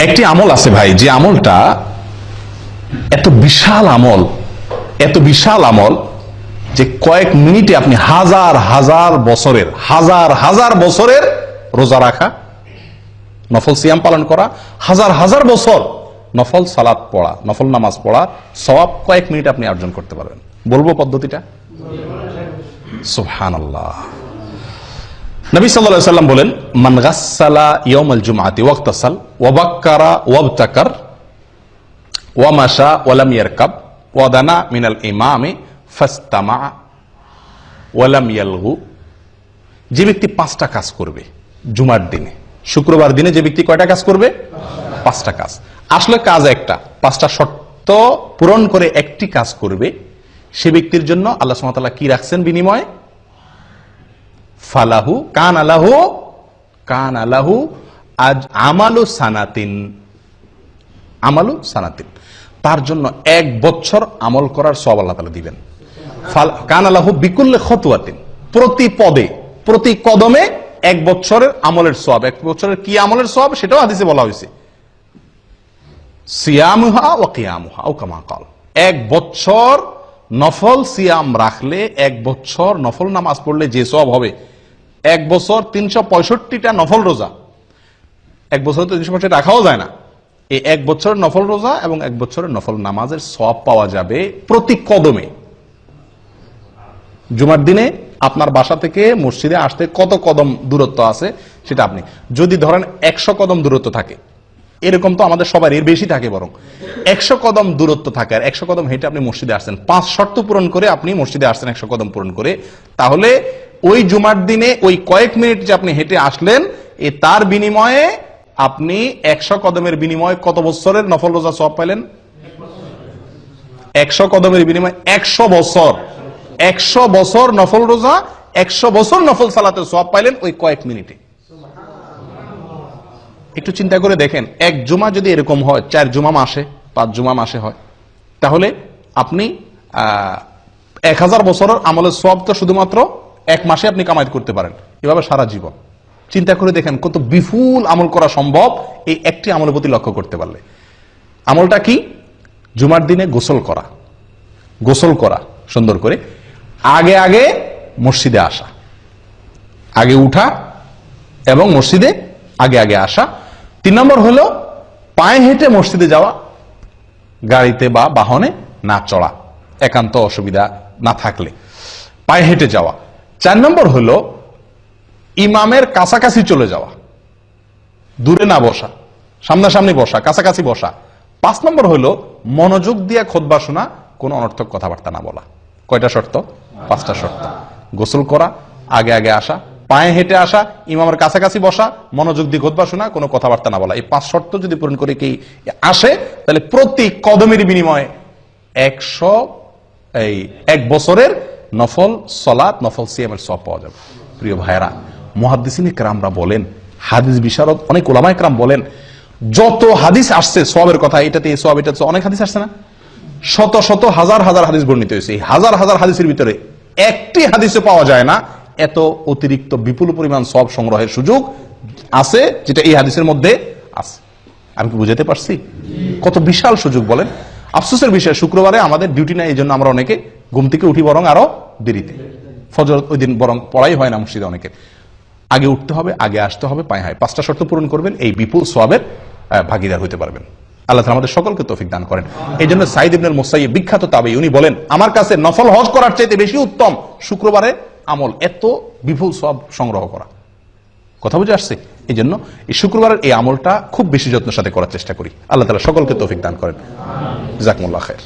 একটি আমল আছে ভাই, যে আমলটা এত বিশাল আমল যে কয়েক মিনিটে আপনি হাজার হাজার বছরের রোজা রাখা, নফল সিয়াম পালন করা, হাজার বছর নফল সালাত পড়া, নফল নামাজ পড়া সওয়াব কয়েক মিনিট আপনি অর্জন করতে পারবেন। বলবো পদ্ধতিটা? সুবহানাল্লাহ। নবী সাল্লাল্লাহু আলাইহি ওয়াসাল্লাম বলেন, মান গাসসালা ইয়াউমাল জুমআতি ওয়াক্তাসাল ওয়া বাক্কারা ওয়াবতাকার ওয়া মাশা ওয়া লাম ইয়ারকাব ওয়া দানা মিনাল ইমামি ফাস্তামা ওয়া লাম ইয়ালগু। যে ব্যক্তি 5টা কাজ করবে জুমার দিনে, শুক্রবার দিনে যে ব্যক্তি কয়টা কাজ করবে? 5টা কাজ। আসলে কাজ একটা, 5টা শর্ত পূরণ করে একটি কাজ করবে, সে ব্যক্তির জন্য আল্লাহ সুবহানাহু ওয়া তাআলা কি রাখছেন বিনিময়? ফালাহু কান আলাহু আজ আমালু সানাতিন, তার জন্য 1 বছর আমল করার সওয়াব আল্লাহ তাআলা দিবেন। কান আলাহু বিকুল্লি খুতওয়াতিন, প্রতি পদে প্রতি কদমে 1 বছরের আমলের সওয়াব। 1 বছরের কি আমলের সওয়াব সেটাও হাদিসে বলা হয়েছে, সিয়ামুহা ওয়া কিয়ামুহা ও কামা ক্বাল। 1 বছর নফল সিয়াম রাখলে, 1 বছর নফল নামাজ পড়লে যে সওয়াব হবে, 1 বছর 365টা নফল রোজা, 1 বছর তো 365 রাখাও যায় না, এই 1 বছরের নফল রোজা এবং 1 বছরের নফল নামাজের সওয়াব পাওয়া যাবে প্রতি কদমে। জুমার দিনে আপনার বাসা থেকে মসজিদে আসতে কত কদম দূরত্ব আছে সেটা আপনি যদি ধরেন 100 কদম দূরত্ব থাকে, এরকম তো আমাদের সবার এর বেশি থাকে, বরং 100 কদম দূরত্ব থাকে আর 100 কদম হেঁটে আপনি মসজিদে আসছেন, 5 শর্ত পূরণ করে আপনি মসজিদে আসছেন 100 কদম পূরণ করে, তাহলে ওই জুমার দিনে ওই কয়েক মিনিট যে আপনি হেঁটে আসলেন, তার বিনিময়ে আপনি 100 কদমের বিনিময়ে কত বছরের নফল রোজা সওয়াব পাইলেন? 100 কদমের বিনিময়ে 100 বছর, 100 বছর নফল রোজা, 100 বছর নফল সালাতের সওয়াব পাইলেন ওই কয়েক মিনিটে। একটু চিন্তা করে দেখেন, 1 জুমা যদি এরকম হয়, 4 জুমা মাসে, 5 জুমা মাসে হয়, তাহলে আপনি 1000 বছরের আমলের সওয়াব তো শুধুমাত্র 1 মাসে আপনি কামাই করতে পারেন, এভাবে সারা জীবন। চিন্তা করে দেখেন কত বিপুল আমল করা সম্ভব এই একটি আমলের প্রতি লক্ষ্য করতে পারলে। আমলটা কি? জুমার দিনে গোসল করা সুন্দর করে, আগে মসজিদে আসা, আগে উঠা এবং মসজিদে আগে আসা। 3 নম্বর হলো পায়ে হেঁটে মসজিদে যাওয়া, গাড়িতে বা বাহনে না চড়া, একান্ত অসুবিধা না থাকলে পায়ে হেঁটে যাওয়া। 4 নম্বর হলো ইমামের কাছাকাছি চলে যাওয়া, দূরে না বসা, সামনাসামনি বসা, কাছাকাছি বসা। 5 নম্বর হলো মনোযোগ দিয়ে খুতবা শোনা, কোনো অনর্থক কথাবার্তা না বলা। কয়টা শর্ত? 5টা শর্ত। গোসল করা, আগে আসা, পায়ে হেঁটে আসা, ইমামের কাছাকাছি বসা, মনোযোগ দিয়ে খুতবা শোনা, কোনো কথাবার্তা না বলা। এই 5 শর্ত যদি পূরণ করে কি আসে, তাহলে প্রতি কদমের বিনিময়ে 1 বছরের নফল সালাত, নফল সিয়ামের সওয়াব পাওয়া যাবে। প্রিয় ভাইরা, মুহাদ্দিসিন কেরামরা বলেন, হাদিস বিশারদ অনেক উলামায়ে কেরাম বলেন, যত হাদিস আসছে সওয়াবের কথা, এটাতে এই সওয়াব, এটাতে অনেক হাদিস আসছে না, শত হাজার হাদিস বর্ণিত হয়েছে। এই হাজার হাদিসের ভিতরে একটি হাদিসে পাওয়া যায় না এত অতিরিক্ত বিপুল পরিমাণ সওয়াব সংগ্রহের সুযোগ আছে যেটা এই হাদিসের মধ্যে আছে। আমি কি বুঝাতে পারছি? কত বিশাল সুযোগ বলেন। আফসোসের বিষয়, শুক্রবারে আমাদের ডিউটি নাই, এই জন্য আমরা অনেকে ঘুম থেকে উঠি বরং আরো দেরিতে, ফজর ওই দিন বরং পড়াই হয় না মসজিদে অনেকের। আগে উঠতে হবে, আগে আসতে হবে, পায়ে হায় 5টা শর্ত পূরণ করবেন, এই বিপুল সওয়াবের ভাগীদার হতে পারবেন। আল্লাহ তাআলা আমাদের সকলকে তৌফিক দান করেন। এই জন্য সাঈদ ইবনুল মুসাইয়্যিব, বিখ্যাত তাবেঈ, উনি বলেন, আমার কাছে নফল হজ করার চাইতে বেশি উত্তম শুক্রবারে আমল, এত বিপুল সওয়াব সংগ্রহ করা। কথা বুঝে আসছে? এই জন্য এই শুক্রবারের এই আমলটা খুব বেশি যত্নের সাথে করার চেষ্টা করি। আল্লাহ তাআলা সকলকে তৌফিক দান করেন। জাযাকুমুল্লাহ খায়র।